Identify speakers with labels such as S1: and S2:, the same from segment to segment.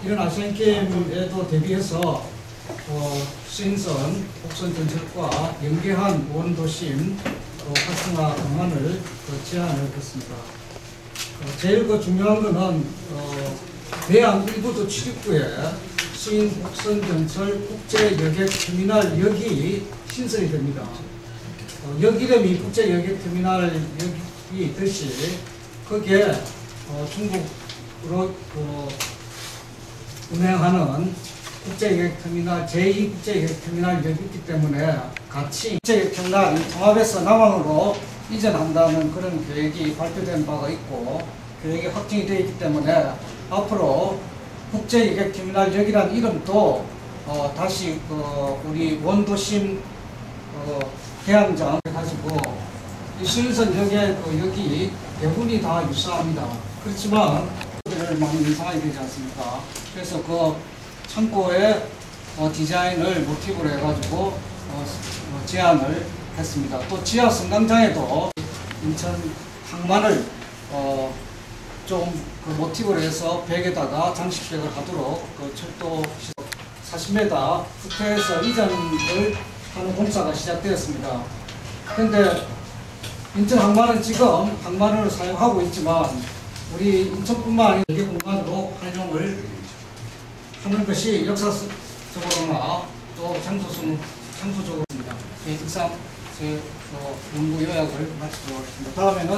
S1: 이런 아시안게임에도 대비해서 수행선, 복선 전철과 연계한 원도심 활성화 방안을 제안을 했습니다. 제일 중요한 것은 대양 일부도 출입구에 수인 복선 전철 국제 여객 터미널역이 신설이 됩니다. 역 이름이 국제 여객 터미널역이 있듯이 거기에 중국으로 운행하는 국제여객터미널, 제2국제여객터미널역이 있기 때문에 같이 국제여객터미널 통합해서 남항으로 이전한다는 그런 계획이 발표된 바가 있고 계획이 확정이 되어 있기 때문에 앞으로 국제여객터미널역이라는 이름도 다시 우리 원도심 대항장 가지고 이 수인선역의 역이 대부분이 다 유사합니다. 그렇지만 많이 이상하게 되지 않습니까? 그래서 창고의 디자인을 모티브로 해가지고 제안을 했습니다. 또 지하 승강장에도 인천 항만을 좀 모티브로 해서 벽에다가 장식벽을 하도록 철도 40m 후퇴해서 이전을 하는 공사가 시작되었습니다. 그런데 인천 항만은 지금 항만을 사용하고 있지만 우리 인천뿐만 아니라 여객 공간으로 활용을 하는 것이 역사적으로나 또 장소적으로입니다. 이상 제 연구 요약을 마치도록 하겠습니다. 다음에는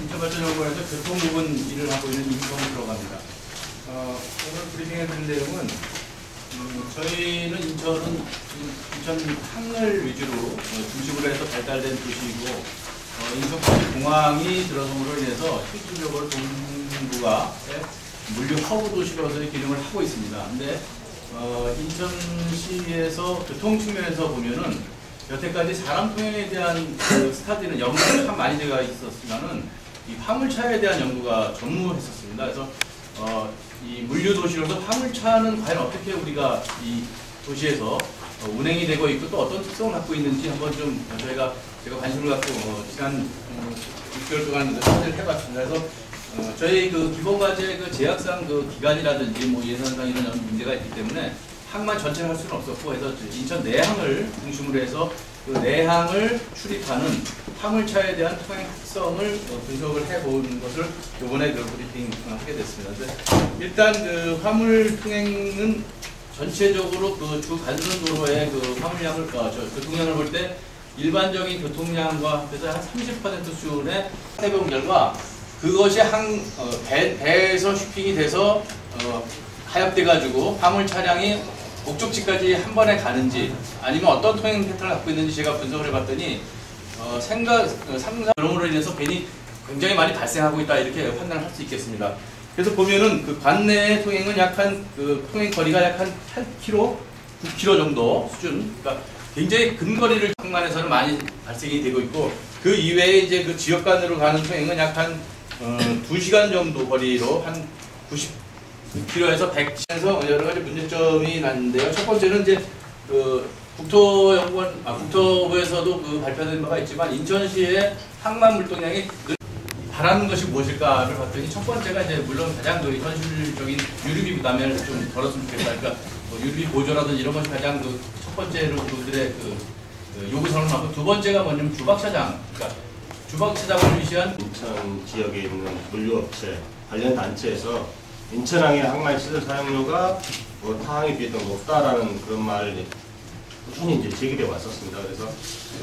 S2: 인천발전연구원에서 교통 부분 일을 하고 있는 임성으로 갑니다. 오늘 브리핑해 드릴 내용은 저희는 인천 항을 위주로 중심으로 해서 발달된 도시이고 인천까지 공항이 들어섬으로 인해서 실질적으로 동부가 물류 허브 도시로서의 기능을 하고 있습니다. 근데 인천시에서 교통 측면에서 보면은 여태까지 사람 통행에 대한 스타디는 연구가 참 많이 되어 있었지만은 이 화물차에 대한 연구가 전무했었습니다. 그래서 이 물류 도시로서 화물차는 과연 어떻게 우리가 이 도시에서 운행이 되고 있고 또 어떤 특성을 갖고 있는지 한번 좀 제가 관심을 갖고 지난 6개월 동안 사진을 해봤습니다. 그래서 저희 기본과제 제약상 기간이라든지 예산상 이런 문제가 있기 때문에 항만 전체를 할 수는 없었고 해서 인천 내항을 중심으로 해서 그 내항을 출입하는 화물차에 대한 통행 특성을 분석을 해보는 것을 이번에 브리핑하게 됐습니다. 일단 화물 통행은 전체적으로 주 간선 도로의 화물량을 교통량을 볼 때 일반적인 교통량과 합해서 한 30% 수준의 해본 결과 그것이 배에서 슈핑이 돼서 하역돼가지고 화물 차량이 목적지까지 한 번에 가는지 아니면 어떤 통행 패턴을 갖고 있는지 제가 분석을 해봤더니 그럼으로 인해서 벤이 굉장히 많이 발생하고 있다 이렇게 판단을 할 수 있겠습니다. 그래서 보면은 관내 통행은 약 통행 거리가 약 한 8km, 9km 정도 수준. 그러니까 굉장히 근거리를 항만에서는 많이 발생이 되고 있고 그 이외에 이제 지역 간으로 가는 통행은 약 한 2시간 정도 거리로 한 90km에서 100km에서 여러 가지 문제점이 났는데요. 첫 번째는 이제 국토부에서도 발표된 바가 있지만 인천시의 항만 물동량이 바라는 것이 무엇일까를 봤더니 첫 번째가 이제 물론 가장 현실적인 유류비 부담을 좀 덜었으면 좋겠다. 그러니까 유류비 보조라든지 이런 것이 가장 첫 번째로 그들의 요구사항을 하고 두 번째가 뭐냐면 주박차장. 그러니까 주박차장을 위시한
S3: 인천 지역에 있는 물류업체 관련 단체에서 인천항의 항만 시설 사용료가 타항에 비해서 높다라는 그런 말을 꾸준히 이제 제기되어 왔었습니다. 그래서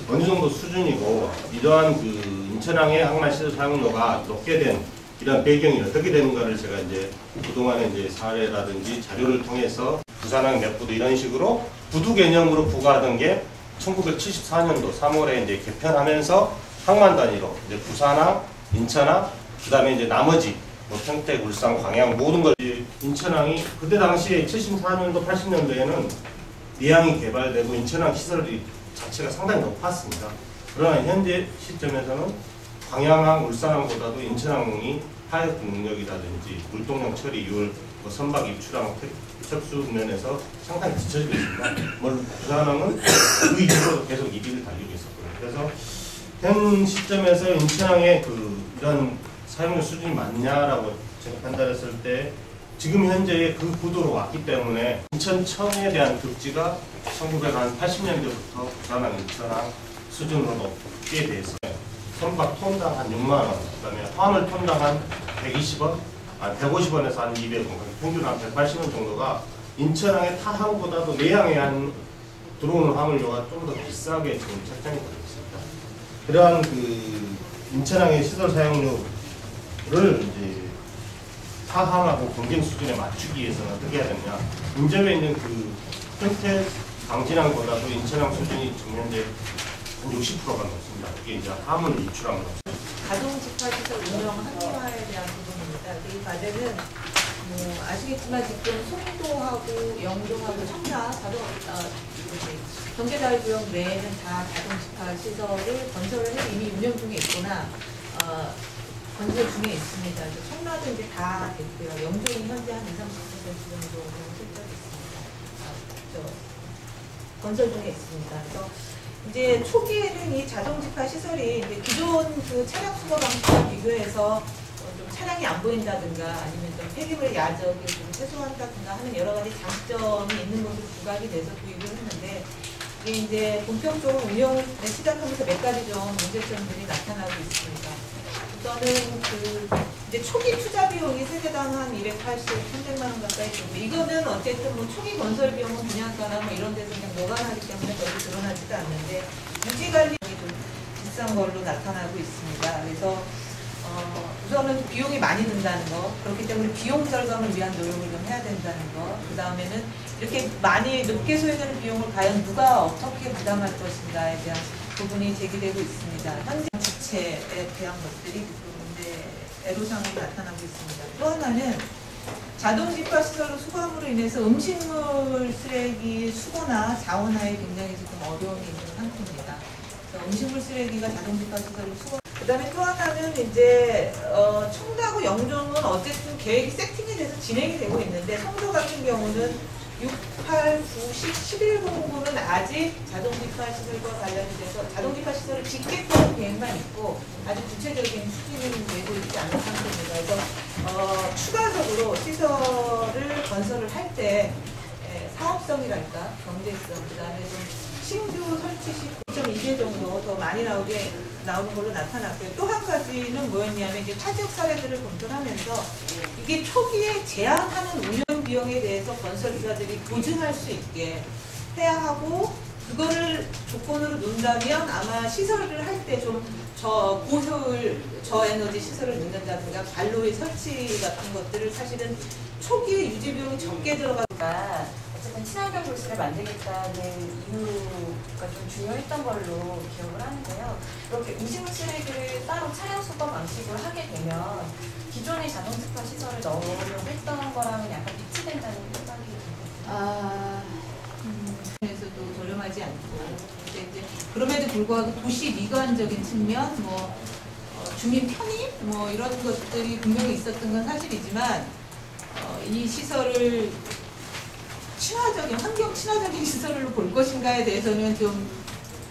S3: 어느 정도 수준이고 이러한 인천항의 항만 시설 사용료가 높게 된 이러한 배경이 어떻게 되는가를 제가 이제 그동안에 이제 사례라든지 자료를 통해서 부산항 맵부도 이런 식으로 부두 개념으로 부과하던 게 1974년도 3월에 이제 개편하면서 항만 단위로 이제 부산항, 인천항, 그다음에 이제 나머지 평택, 울산, 광양 모든 걸 인천항이 그때 당시에 74년도, 80년도에는 내항이 개발되고 인천항 시설이 자체가 상당히 높았습니다. 그러나 현재 시점에서는 광양항, 울산항보다도 인천항이 하역 능력이라든지 물동량 처리율, 선박 입출항 접수 면에서 상당히 뒤처지고 있습니다. 물론 부산항은 그 이후로 계속 1위를 달리고 있었고요. 그래서 현 시점에서 인천항의 이런 사용료 수준이 맞냐라고 제가 판단했을 때 지금 현재 그 구도로 왔기 때문에 인천청에 대한 급지가 1980년대부터 부산항, 인천항 수준으로 높게 돼서 선박 톤당 한 6만 원, 그다음에 화물 톤당 한 120원, 150원에서 한 200원, 평균 한 180원 정도가 인천항의 타항보다도 내항에 한 들어오는 화물료가 좀 더 비싸게 지금 책정이 되어 있습니다. 그러한 그 인천항의 시설 사용료를 이제 타항하고 경쟁 수준에 맞추기 위해서는 어떻게 해야 되냐? 인접에 있는 그 평택 강진항보다도 인천항 수준이 지금 현재 한 60%가 넘습니다. 그게 이제 화물을 유출한 거죠.
S4: 자동 집합시설 운영 합리화에 대한 부분입니다. 이 과제는 뭐 아시겠지만 지금 송도하고 영동하고 청라 경제자유구역 내에는 다 자동 집합 시설을 건설을 해 이미 운영 중에 있거나 건설 중에 있습니다. 청라도 이제 다 됐고요. 영동이 현재 한 20-30% 정도 운영 실적이 있습니다. 건설 중에 있습니다. 그래서 이제 초기에는 이 자동 집합 시설이 이제 기존 그 차량 수거 방식과 비교해서 좀 차량이 안 보인다든가 아니면 좀 폐기물 야적을 좀 최소화한다든가 하는 여러 가지 장점이 있는 것으로 부각이 돼서 도입을 했는데 이게 이제 본격적으로 운영을 시작하면서 몇 가지 좀 문제점들이 나타나고 있습니다. 우선은 그 이제 초기 투자 비용이 세대당 한 280, 300만 원 가까이 되고 이거는 어쨌든 뭐 초기 건설 비용은 분양가나 뭐 이런 데서 그냥 노가나기 때문에 별로 드러나지도 않는데 유지 관리 비용이 좀 비싼 걸로 나타나고 있습니다. 그래서 우선은 비용이 많이 든다는 거, 그렇기 때문에 비용 절감을 위한 노력을 좀 해야 된다는 거, 그 다음에는 이렇게 많이 높게 소요되는 비용을 과연 누가 어떻게 부담할 것인가에 대한 부분이 제기되고 있습니다. 현재 지체에 대한 것들이 애로사항이 나타나고 있습니다. 또 하나는 자동 집합 시설로 수거함으로 인해서 음식물 쓰레기 수거나 자원화에 굉장히 지금 어려움이 있는 상태입니다. 음식물 쓰레기가 자동 집합 시설로 수거. 그다음에 또 하나는 이제 청라하고 영종은 어쨌든 계획이 세팅이 돼서 진행이 되고 있는데 송도 같은 경우는 6, 8, 9, 10, 11공고는 아직 자동 집합 시설과 관련이 돼서 자동 집합 시설을 짓겠다는 계획만 있고 아주 구체적인 추진은 되고 있지 않은 상태입니다. 그래서 추가적으로 시설을 건설을 할 때 사업성이랄까 경제성, 그다음에 좀 신규 설치 시 9.2배 정도 더 많이 나오는 걸로 나타났고요. 또 한 가지는 뭐였냐면 이제 타 지역 사례들을 검토하면서 이게 초기에 제한하는 운영 비용에 대해서 건설기사들이 보증할 수 있게 해야 하고 그거를 조건으로 놓는다면 아마 시설을 할 때 좀 고효율 저에너지 시설을 넣는다든가 관로의 설치 같은 것들을 사실은 초기에 유지 비용이 적게 들어가니까
S5: 어쨌든 친환경 도시를 만들겠다는 이유가 좀 중요했던 걸로 기억을 하는데요. 이렇게 음식물 쓰레기를 따로 차량 수거 방식으로 하게 되면 기존의 자동 집합 시설을 넣으려고 했던 거랑은 약간 비치된다는 생각이 들거든요.
S4: 에서도 저렴하지 않고 이제 그럼에도 불구하고 도시 미관적인 측면, 뭐 주민 편의, 뭐 이런 것들이 분명히 있었던 건 사실이지만 이 시설을 친화적인 환경 친화적인 시설로 볼 것인가에 대해서는 좀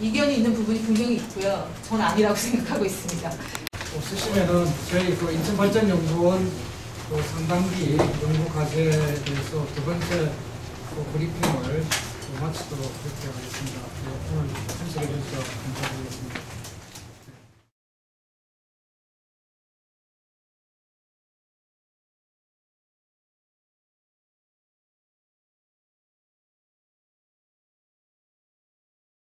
S4: 이견이 있는 부분이 분명히 있고요. 저는 아니라고 생각하고 있습니다.
S1: 없으시면은 저희 그 인천발전연구원 그 상반기 연구 과제에 대해서 두 번째 그 브리핑을 마치도록 그렇게 하겠습니다. 오늘 참석해 주셔서 감사드리겠습니다.